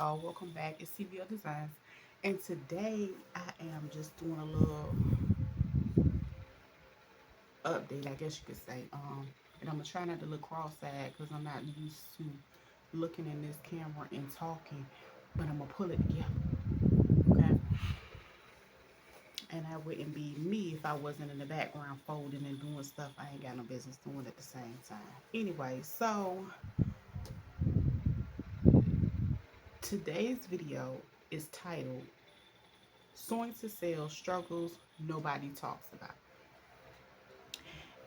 Welcome back. It's CBO Designs, and today I am just doing a little update, I guess you could say. And I'm gonna try not to look cross-eyed because I'm not used to looking in this camera and talking, but I'm gonna pull it together, okay? And that wouldn't be me if I wasn't in the background folding and doing stuff I ain't got no business doing at the same time. Anyway, so today's video is titled "Sewing to Sell Struggles Nobody Talks About."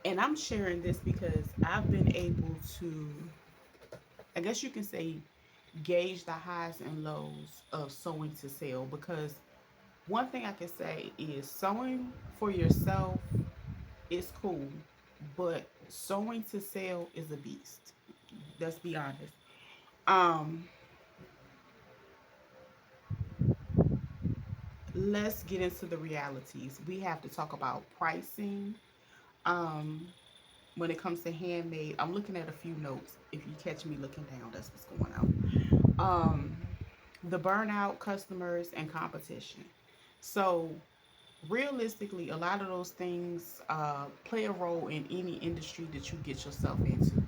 And I'm sharing this because I've been able to, I guess you can say, gauge the highs and lows of sewing to sell. Because one thing I can say is sewing for yourself is cool, but sewing to sell is a beast. Let's be honest. Um, let's get into the realities. We have to talk about pricing. Um, when it comes to handmade, I'm looking at a few notes. If you catch me looking down, that's what's going on. The burnout, customers, and competition. So, realistically, a lot of those things play a role in any industry that you get yourself into.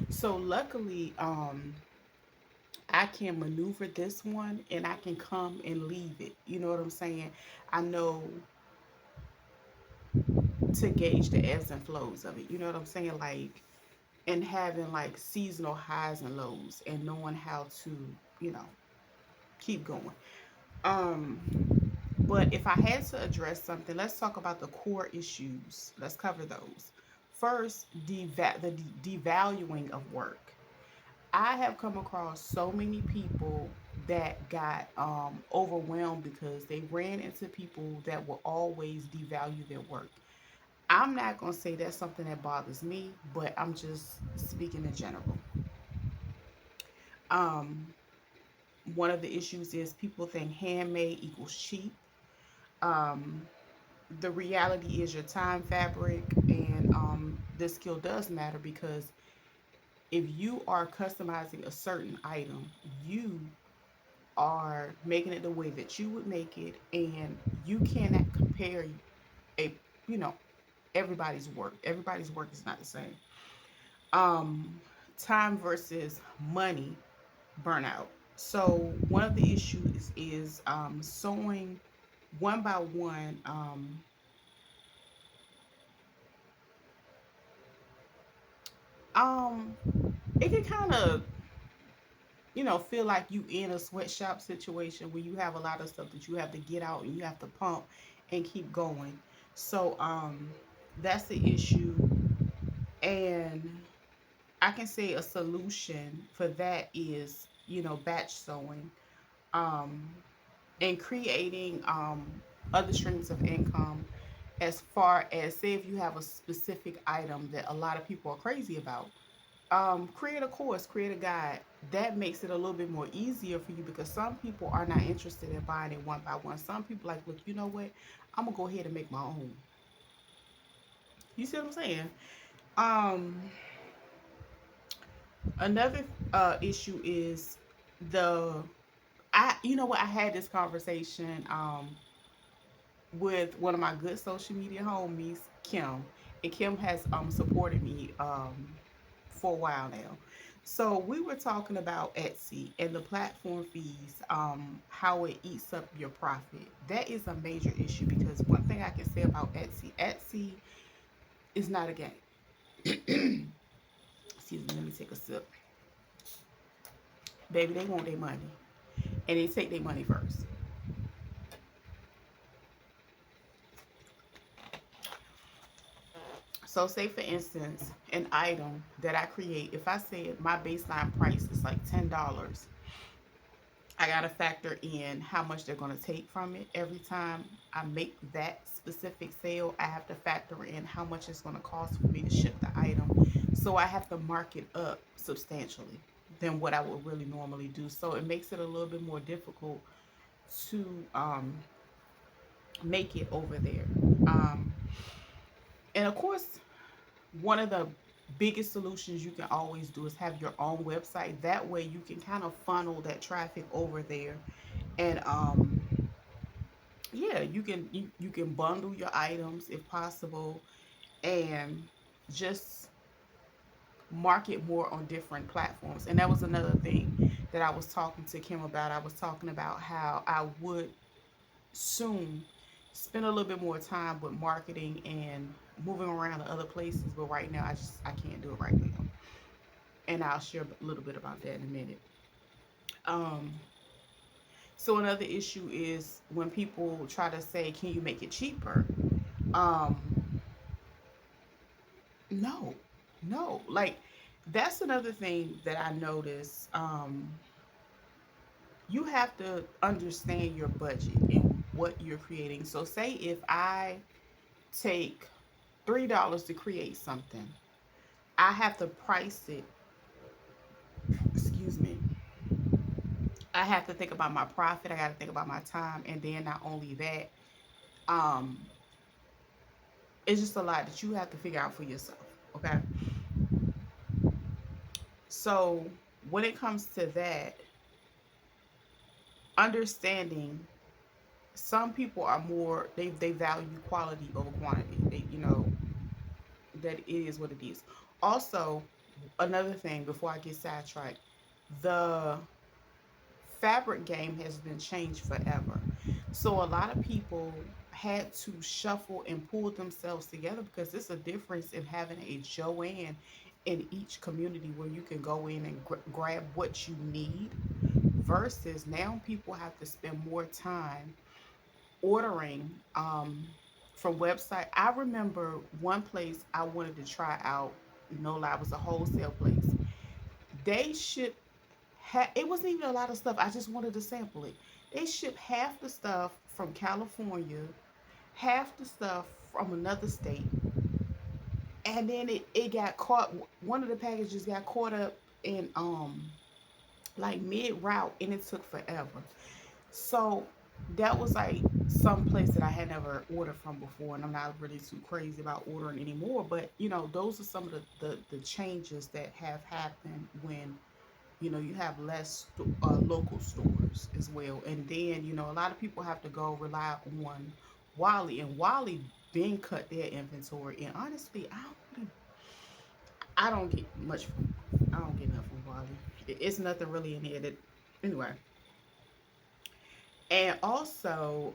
So, luckily, I can maneuver this one and I can come and leave it. You know what I'm saying? I know to gauge the ebbs and flows of it. You know what I'm saying? Like, and having like seasonal highs and lows and knowing how to, you know, keep going. Um, but if I had to address something, let's talk about the core issues. Let's cover those. First, the devaluing of work. I have come across so many people that got overwhelmed because they ran into people that will always devalue their work. I'm not going to say that's something that bothers me, but I'm just speaking in general. Um, One of the issues is people think handmade equals cheap. Um, the reality is your time, fabric, and this skill does matter because if you are customizing a certain item, you are making it the way that you would make it, and you cannot compare a you know everybody's work. Everybody's work is not the same. Um, Time versus money burnout. So one of the issues is sewing one by one. Um, it can kind of feel like you in a sweatshop situation where you have a lot of stuff that you have to get out and you have to pump and keep going. So that's the issue, and I can say a solution for that is batch sewing, um, and creating other streams of income. As far as, say, if you have a specific item that a lot of people are crazy about, create a course, create a guide. That makes it a little bit more easier for you because some people are not interested in buying it one by one. Some people like, look, you know what? I'm gonna go ahead and make my own. You see what I'm saying? Um, Another issue is the I you know what, I had this conversation with one of my good social media homies, Kim, and Kim has supported me for a while now. So we were talking about Etsy and the platform fees, how it eats up your profit. That is a major issue because one thing I can say about Etsy, Etsy is not a game. Excuse me, let me take a sip. Baby, they want their money, and they take their money first. So say for instance, an item that I create, if I said my baseline price is like $10, I gotta factor in how much they're gonna take from it. Every time I make that specific sale, I have to factor in how much it's gonna cost for me to ship the item. So I have to mark it up substantially than what I would really normally do. So it makes it a little bit more difficult to make it over there. Um, and of course, one of the biggest solutions you can always do is have your own website. That way you can kind of funnel that traffic over there. And yeah, you can bundle your items if possible, and just market more on different platforms. And that was another thing that I was talking to Kim about. I was talking about how I would soon spend a little bit more time with marketing and moving around to other places, but right now I can't do it right now. And I'll share a little bit about that in a minute. Um, so another issue is when people try to say, "Can you make it cheaper?" Um, no, no. Like that's another thing that I notice. You have to understand your budget and what you're creating. So, say if I take $3 to create something, I have to price it. Excuse me. I have to think about my profit. I got to think about my time, and then not only that, um, it's just a lot that you have to figure out for yourself. Okay, so when it comes to that, understanding some people are more they value quality over quantity. They that it is what it is. Also, another thing before I get sidetracked, the fabric game has been changed forever. So a lot of people had to shuffle and pull themselves together because there's a difference in having a Joanne in each community where you can go in and grab what you need versus now people have to spend more time ordering from website. I remember one place I wanted to try out, no lie, it was a wholesale place. They ship it wasn't even a lot of stuff. I just wanted to sample it. They ship half the stuff from California, half the stuff from another state, and then it got caught. One of the packages got caught up in like mid route, and it took forever. So that was like some place that I had never ordered from before, and I'm not really too crazy about ordering anymore. But those are some of the changes that have happened when you have less local stores as well. And then a lot of people have to go rely on Wally, and Wally then cut their inventory. And honestly, I don't get much from I don't get enough from Wally. It's nothing really in here that anyway. And also,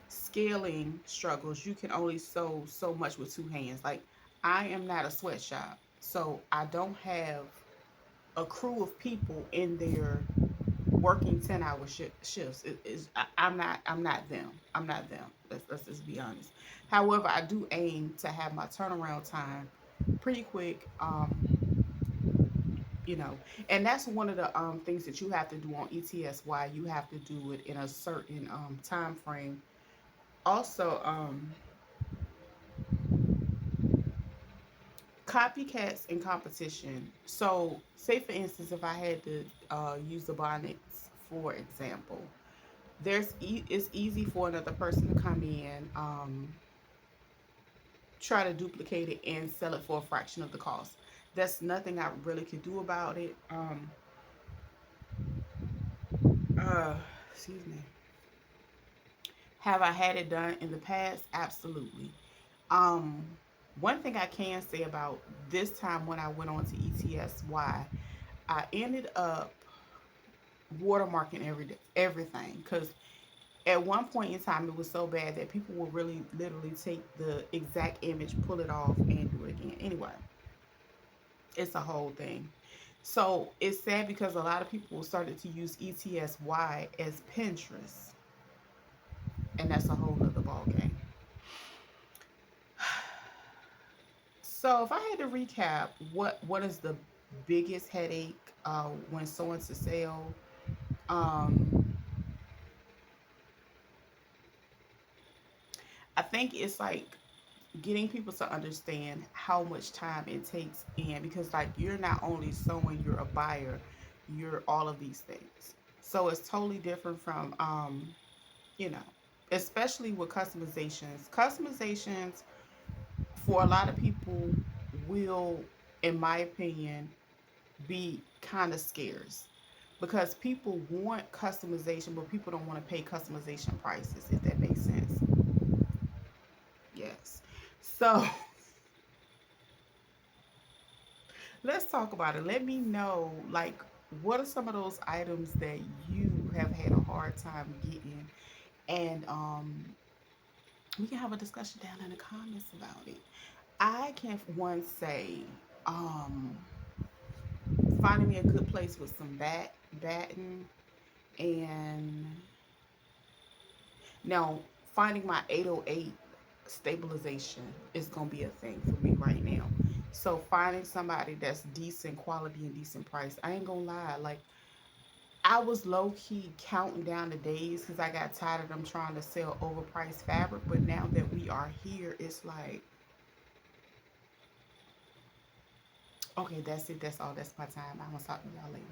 scaling struggles. You can only sew so much with two hands. Like I am not a sweatshop, so I don't have a crew of people in there working 10-hour shifts. I'm not them. I'm not them. Let's just be honest. However, I do aim to have my turnaround time pretty quick. You know, and that's one of the things that you have to do on ETS. Why you have to do it in a certain time frame. Also, copycats in competition. So, say for instance, if I had to use the bonnets for example, it's easy for another person to come in, try to duplicate it and sell it for a fraction of the cost. That's nothing I really could do about it. Uh, Excuse me. Have I had it done in the past? Absolutely. Um, One thing I can say about this time when I went on to ETSY, I ended up watermarking everything because at one point in time it was so bad that people would really literally take the exact image, pull it off, and do it again. Anyway, it's a whole thing. So it's sad because a lot of people started to use ETSY as Pinterest, and that's a whole nother ball game. So if I had to recap, what is the biggest headache when sewing to sale? Um, I think it's like getting people to understand how much time it takes in because like you're not only sewing, you're a buyer, you're all of these things. So it's totally different from you know, especially with customizations. Customizations for a lot of people will, in my opinion, be kind of scarce because people want customization, but people don't want to pay customization prices, if that makes sense. Yes. So let's talk about it. Let me know, like, what are some of those items that you have had a hard time getting? And we can have a discussion down in the comments about it. I can once say, um, finding me a good place with some batting, and now finding my 808 stabilization is gonna be a thing for me right now. So finding somebody that's decent quality and decent price. I ain't gonna lie, like I was low key counting down the days because I got tired of them trying to sell overpriced fabric. But now that we are here, it's like, okay, that's it. That's all. That's my time. I'm gonna talk to y'all later.